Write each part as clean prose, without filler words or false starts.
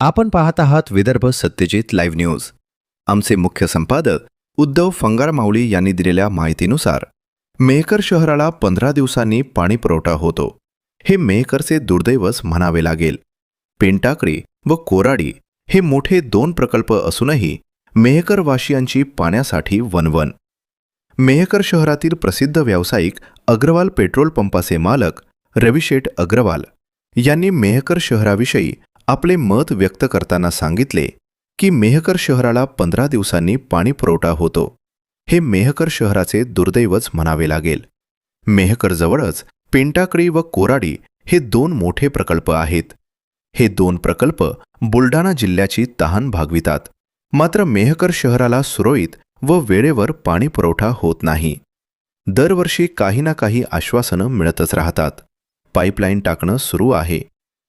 आपण पाहत आहात विदर्भ सत्यजित लाईव्ह न्यूज। आमचे मुख्य संपादक उद्धव फंगार माऊली यांनी दिलेल्या माहितीनुसार मेहकर शहराला 15 दिवसांनी पाणी पुरवठा होतो। हे मेहकरचे दुर्दैवच म्हणावे लागेल। पेंटाकळी व कोराडी हे मोठे 2 प्रकल्प असूनही मेहकरवासियांची पाण्यासाठी वणवण। मेहकर शहरातील प्रसिद्ध व्यावसायिक अग्रवाल पेट्रोल पंपाचे मालक रविशेठ अग्रवाल यांनी मेहकर शहराविषयी आपले मत व्यक्त करताना सांगितले की मेहकर शहराला 15 दिवसांनी पाणी पुरवठा होतो। हे मेहकर शहराचे दुर्दैवच म्हणावे लागेल। मेहकरजवळच पेंटाकळी व कोराडी हे 2 मोठे प्रकल्प आहेत। हे 2 प्रकल्प बुलढाणा जिल्ह्याची तहान भागवितात, मात्र मेहकर शहराला सुरळीत व वेळेवर पाणी पुरवठा होत नाही। दरवर्षी काही ना काही आश्वासनं मिळतच राहतात। पाईपलाईन टाकणं सुरू आहे,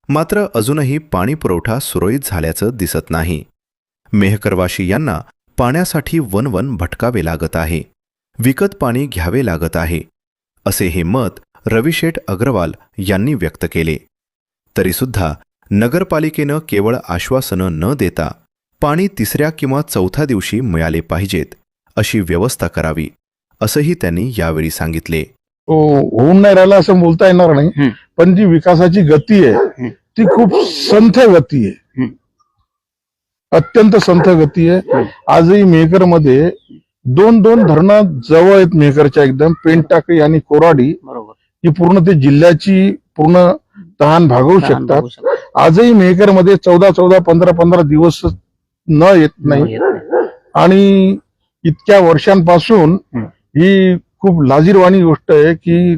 मात्र अजूनही पाणी पुरवठा सुरळीत झाल्याचं दिसत नाही। मेहकरवासी यांना पाण्यासाठी वणवण भटकावे लागत आहे, विकत पाणी घ्यावे लागत आहे, असे हे मत रविशेठ अग्रवाल यांनी व्यक्त केले। तरीसुद्धा नगरपालिकेनं केवळ आश्वासनं न देता पाणी 3ऱ्या किंवा 4थ्या दिवशी मिळाले पाहिजेत अशी व्यवस्था करावी, असंही त्यांनी यावेळी सांगितले। होऊन नाही राहिला असं बोलता येणार नाही, पण जी विकासाची गती आहे ती खूप संथ गती आहे, अत्यंत संथ गती आहे। आजही मेहकर मध्ये 2 धरणं जवळ आहेत मेहकरच्या एकदम, पेंटाकळी आणि कोराडी ही पूर्ण ते जिल्ह्याची पूर्ण तहान भागवू शकतात। आजही मेहकर मध्ये 14 15 दिवस न येत नाही, आणि इतक्या वर्षांपासून ही खूप लाजिरवाणी गोष्ट आहे की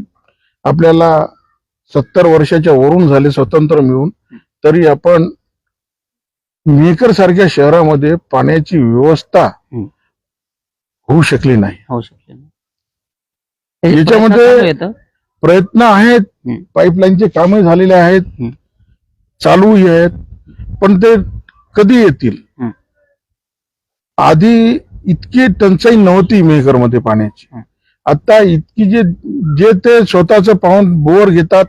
आपल्याला 70 वर्षाच्या वरून झाले स्वतंत्र मिळून, तरी आपण मेहकर सारख्या शहरामध्ये पाण्याची व्यवस्था होऊ शकली नाही। याच्यामध्ये प्रयत्न आहेत, पाईपलाईनचे कामे झालेले आहेत, चालूही आहेत, पण ते कधी येतील? आधी इतकी टंचाई नव्हती मेहकर मध्ये पाण्याची। आता इतकी जे ते स्वतःच पाहून बोर घेतात